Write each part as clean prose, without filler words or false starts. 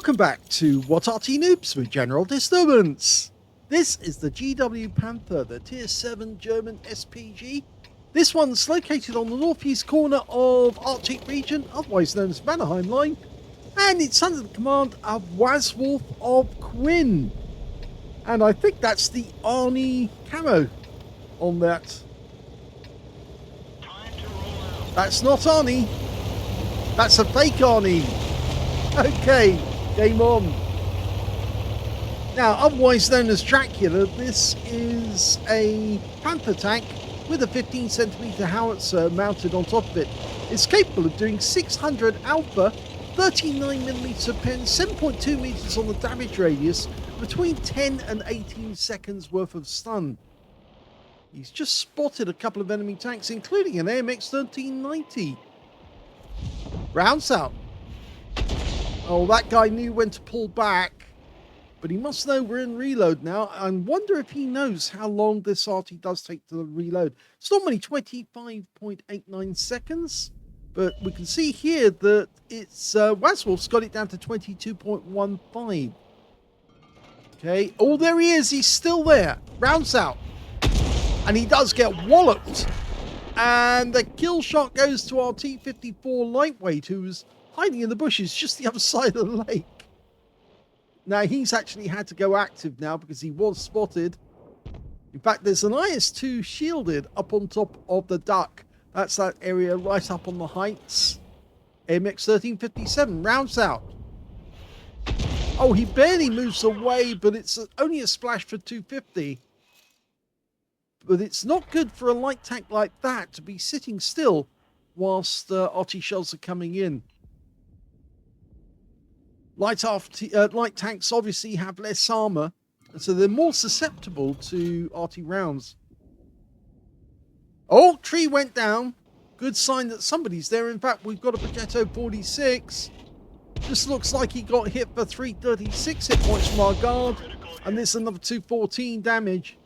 Welcome back to What Arty Noobs with General Disturbance. This is the GW Panther, the Tier 7 German SPG. This one's located on the northeast corner of Arctic region, otherwise known as Vanaheim Line, and it's under the command of Wazwulf of QU1NN. And I think that's the Arty camo on that. That's not Arty. That's a fake Arty. Okay, game on. Now, otherwise known as Dracula, this is a Panther tank with a 15cm howitzer mounted on top of it. It's capable of doing 600 alpha, 39mm pen, 7.2 meters on the damage radius, between 10 and 18 seconds worth of stun. He's just spotted a couple of enemy tanks, including an AMX 1390. Rounds out. Oh, that guy knew when to pull back, but he must know we're in reload now. I wonder if he knows how long this Arty does take to reload. It's normally 25.89 seconds, but we can see here that it's Wazwulf's got it down to 22.15. Okay, oh, there he is. He's still there. Rounds out. And he does get walloped. And the kill shot goes to our T-54 lightweight, who's hiding in the bushes just the other side of the lake. Now, he's actually had to go active now because he was spotted. In fact, there's an IS-2 shielded up on top of the duck. That's that area right up on the heights. AMX 1357 rounds out. Oh, he barely moves away, but it's only a splash for 250. But it's not good for a light tank like that to be sitting still whilst Arty shells are coming in. Light tanks obviously have less armor, and so they're more susceptible to Arty rounds. Oh, tree went down. Good sign that somebody's there. In fact, we've got a Progetto 46. Just looks like he got hit for 336 hit points from our guard, and there's another 214 damage.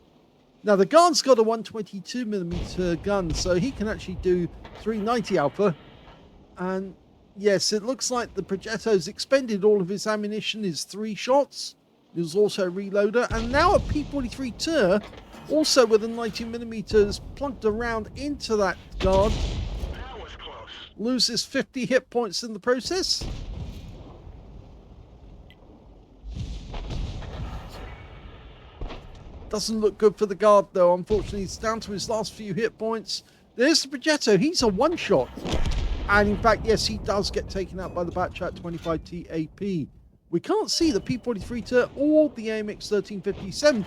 Now, the guard's got a 122mm gun, so he can actually do 390 alpha. And yes, it looks like the Progetto's expended all of his ammunition, his 3 shots. He was also a reloader. And now a P-43 Tur, also with a 90mm, plugged around into that guard. That was close. Loses 50 hit points in the process. Doesn't look good for the guard, though. Unfortunately, it's down to his last few hit points. There's the Progetto. He's a one-shot. And in fact, yes, he does get taken out by the Batchat 25 TAP. We can't see the P-43 Tur or the AMX 1357.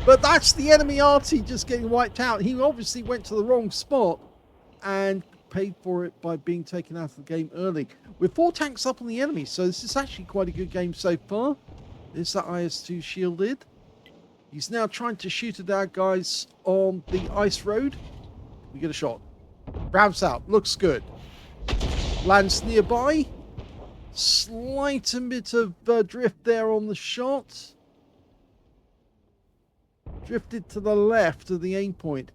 But that's the enemy Arty just getting wiped out. He obviously went to the wrong spot and paid for it by being taken out of the game early. With 4 tanks up on the enemy, so this is actually quite a good game so far. There's that IS-2 shielded. He's now trying to shoot at our guys on the ice road. We get a shot. Rounds out. Looks good. Lands nearby. Slight bit of drift there on the shot. Drifted to the left of the aim point.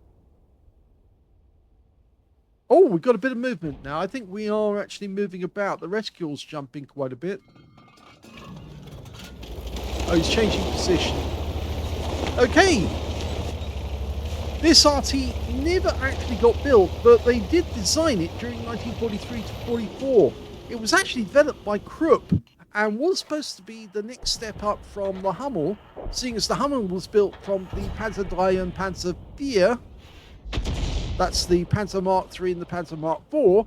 Oh, we've got a bit of movement now. I think we are actually moving about. The reticule's jumping quite a bit. Oh, he's changing position. Okay, this Arty never actually got built, but they did design it during 1943 to 44. It was actually developed by Krupp and was supposed to be the next step up from the Hummel, seeing as the Hummel was built from the Panzer III and Panzer IV. That's the Panzer Mark III and the Panzer Mark IV.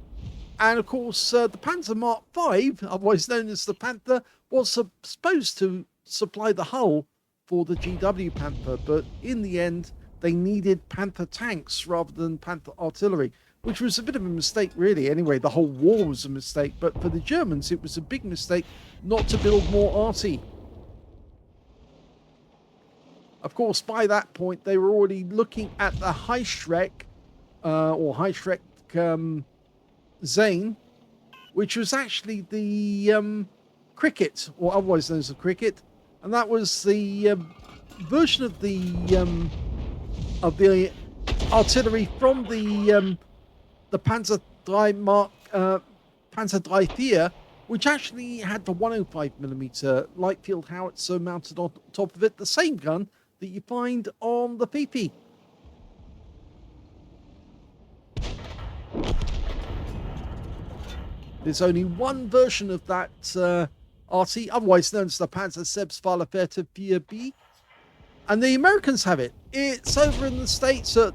And of course, the Panzer Mark V, otherwise known as the Panther, was supposed to supply the hull for the GW Panther, but in the end they needed Panther tanks rather than Panther artillery, which was a bit of a mistake really. Anyway, the whole war was a mistake, but for the Germans it was a big mistake not to build more Arty. Of course, by that point they were already looking at the Heischreck or Heischreck Zane, which was actually the cricket, or otherwise known as the cricket. And that was the version of the artillery from the Panzer III Mark, Panzer III Thier, which actually had the 105mm light field howitzer mounted on top of it, the same gun that you find on the PP. There's only one version of that Arty, otherwise known as the Panzer Selbstfahrerfährte 4B, and the Americans have it. It's over in the States at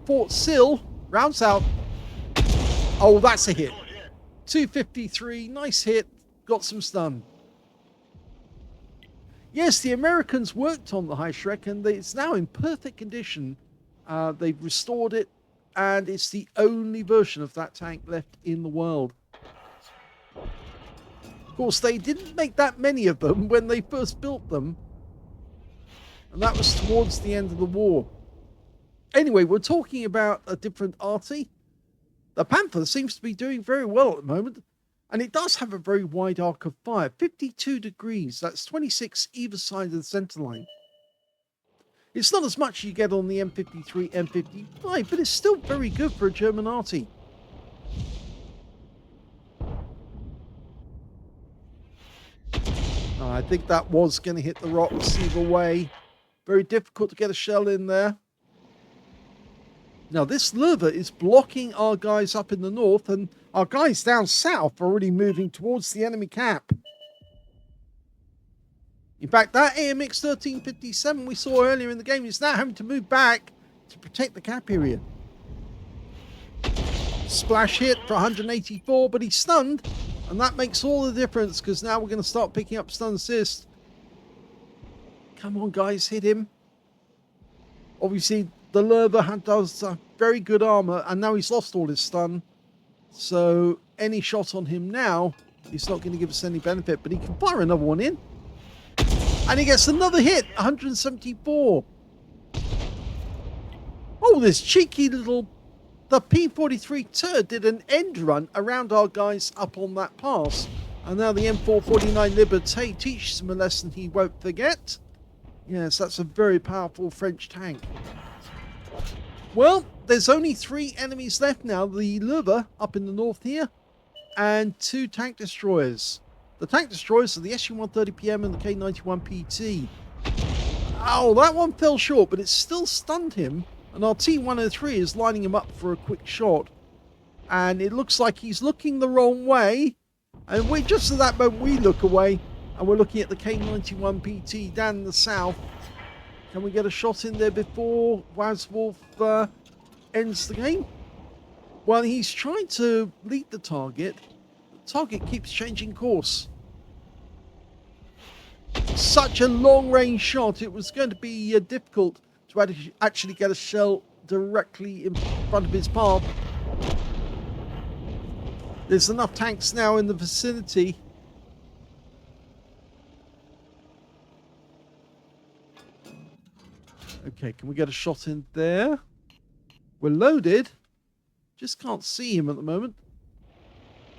Fort Sill. Rounds out. Oh, that's a hit. 253, nice hit, got some stun. Yes, the Americans worked on the High-Shrek and it's now in perfect condition. They've restored it, and it's the only version of that tank left in the world. Of course, they didn't make that many of them when they first built them, and that was towards the end of the war. Anyway, we're talking about a different Arty. The Panther seems to be doing very well at the moment, and it does have a very wide arc of fire, 52 degrees, that's 26 either side of the center line. It's not as much as you get on the M53, M55, but it's still very good for a German Arty. I think that was going to hit the rocks either way. Very difficult to get a shell in there. Now, this Löwe is blocking our guys up in the north, and our guys down south are already moving towards the enemy cap. In fact, that AMX 1357 we saw earlier in the game is now having to move back to protect the cap area. Splash hit for 184, but he's stunned, and that makes all the difference because now we're going to start picking up stun assist. Come on, guys, hit him. Obviously, the Löwe does very good armor, and now he's lost all his stun. So any shot on him now is not going to give us any benefit, but he can fire another one in. And he gets another hit, 174. Oh, this cheeky little... The P-43 turd did an end run around our guys up on that pass. And now the M449 Liberté teaches him a lesson he won't forget. Yes, that's a very powerful French tank. Well, there's only 3 enemies left now. The Löwe up in the north here, and 2 tank destroyers. The tank destroyers are the SU-130PM and the K91PT. Oh, that one fell short, but it still stunned him. And our T-103 is lining him up for a quick shot. And it looks like he's looking the wrong way. And we just at that moment we look away, and we're looking at the K91PT down in the south. Can we get a shot in there before Wazwulf ends the game? Well, he's trying to lead the target. The target keeps changing course. Such a long-range shot, it was going to be difficult to actually get a shell directly in front of his path. There's enough tanks now in the vicinity. Okay, can we get a shot in there? We're loaded. Just can't see him at the moment.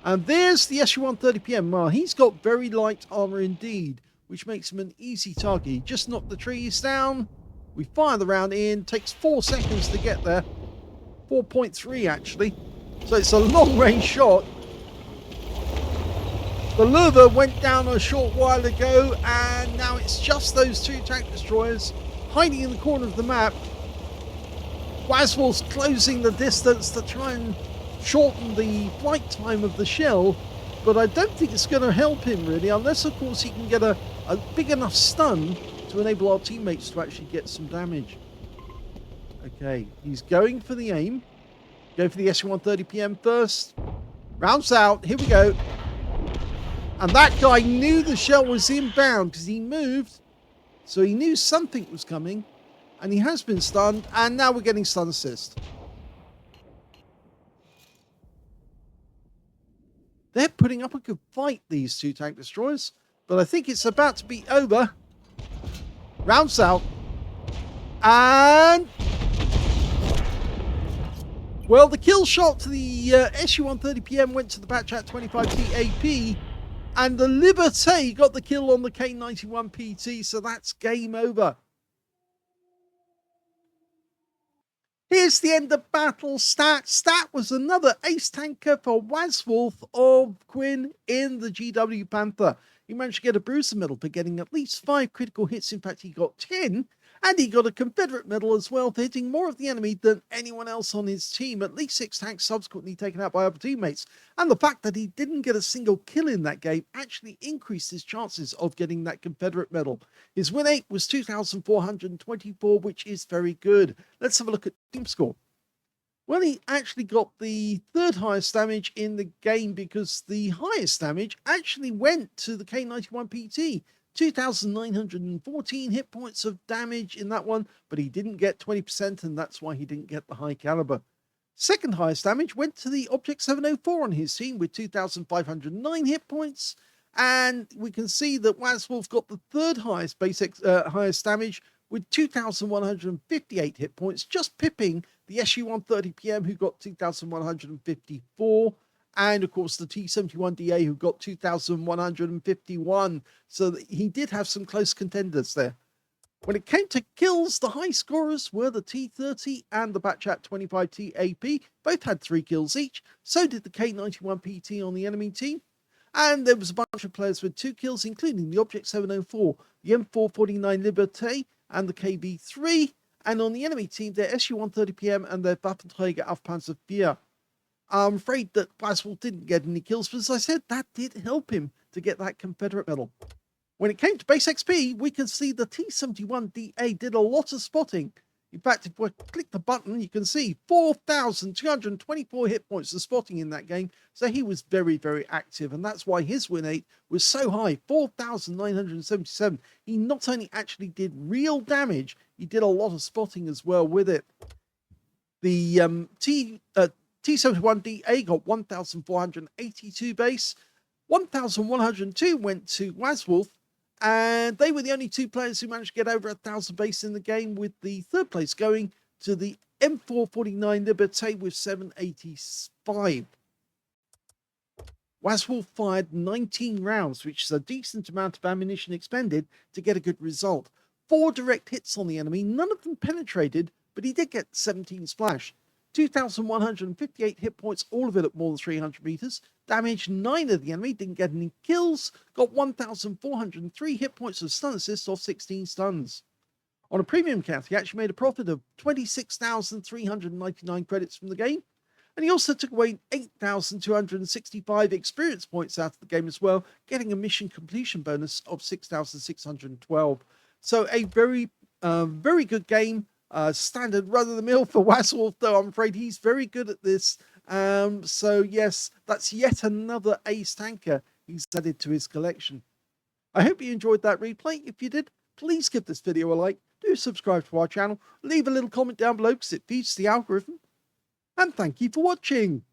And there's the SU-130PM. Well, he's got very light armor indeed, which makes him an easy target. He just knocked the trees down. We fire the round in. Takes 4 seconds to get there. 4.3 actually. So it's a long-range shot. The Löwe went down a short while ago, and now it's just those 2 tank destroyers hiding in the corner of the map. Wazwulf's closing the distance to try and shorten the flight time of the shell, but I don't think it's going to help him really, unless of course he can get a big enough stun to enable our teammates to actually get some damage. Okay, he's going for the aim. Go for the SU-130PM first. Rounds out, here we go. And that guy knew the shell was inbound because he moved. So he knew something was coming, and he has been stunned, and now we're getting stun assist. They're putting up a good fight, these 2 tank destroyers, but I think it's about to be over. Rounds out, and... well, the kill shot to the SU-130PM went to the Batchat 25T AP, and the Liberté got the kill on the K91PT, so that's game over. Here's the end of battle stats. Stat was another ace tanker for Wazwulf of Quinn in the GW Panther. He managed to get a bruiser medal for getting at least 5 critical hits. In fact, he got 10. And he got a Confederate medal as well for hitting more of the enemy than anyone else on his team. At least 6 tanks subsequently taken out by other teammates. And the fact that he didn't get a single kill in that game actually increased his chances of getting that Confederate medal. His win rate was 2,424, which is very good. Let's have a look at team score. Well, he actually got the 3rd highest damage in the game because the highest damage actually went to the K91 PT. 2,914 hit points of damage in that one, but he didn't get 20%, and that's why he didn't get the high caliber. 2nd highest damage went to the Object 704 on his team with 2,509 hit points, and we can see that Wazwulf got the 3rd highest highest damage with 2,158 hit points, just pipping the SU-130PM who got 2,154. And of course, the T71DA who got 2,151. So he did have some close contenders there. When it came to kills, the high scorers were the T30 and the Batchat 25T AP. Both had 3 kills each. So did the K91 PT on the enemy team. And there was a bunch of players with 2 kills, including the Object 704, the M449 Liberté, and the KB3. And on the enemy team, their SU-130PM and their Waffenträger auf Panzer IV. I'm afraid that Wazwulf didn't get any kills, but as I said, that did help him to get that Confederate medal. When it came to base XP, we can see the T71DA did a lot of spotting. In fact, if we click the button, you can see 4,224 hit points of spotting in that game. So he was very, very active, and that's why his win rate was so high, 4,977. He not only actually did real damage, he did a lot of spotting as well with it. The T71DA got 1,482 base, 1,102 went to Wazwulf, and they were the only 2 players who managed to get over 1,000 base in the game, with the 3rd place going to the M449 Liberté with 785. Wazwulf fired 19 rounds, which is a decent amount of ammunition expended to get a good result. 4 direct hits on the enemy, none of them penetrated, but he did get 17 splash. 2,158 hit points, all of it at more than 300 meters. Damaged 9 of the enemy, didn't get any kills. Got 1,403 hit points of stun assist off 16 stuns. On a premium count, he actually made a profit of 26,399 credits from the game. And he also took away 8,265 experience points out of the game as well, getting a mission completion bonus of 6,612. So a very good game. Standard run-of-the-mill for Wazwulf, though I'm afraid he's very good at this. So yes, that's yet another ace tanker he's added to his collection. I hope you enjoyed that replay. If you did, please give this video a like, do subscribe to our channel, leave a little comment down below because it feeds the algorithm, and thank you for watching.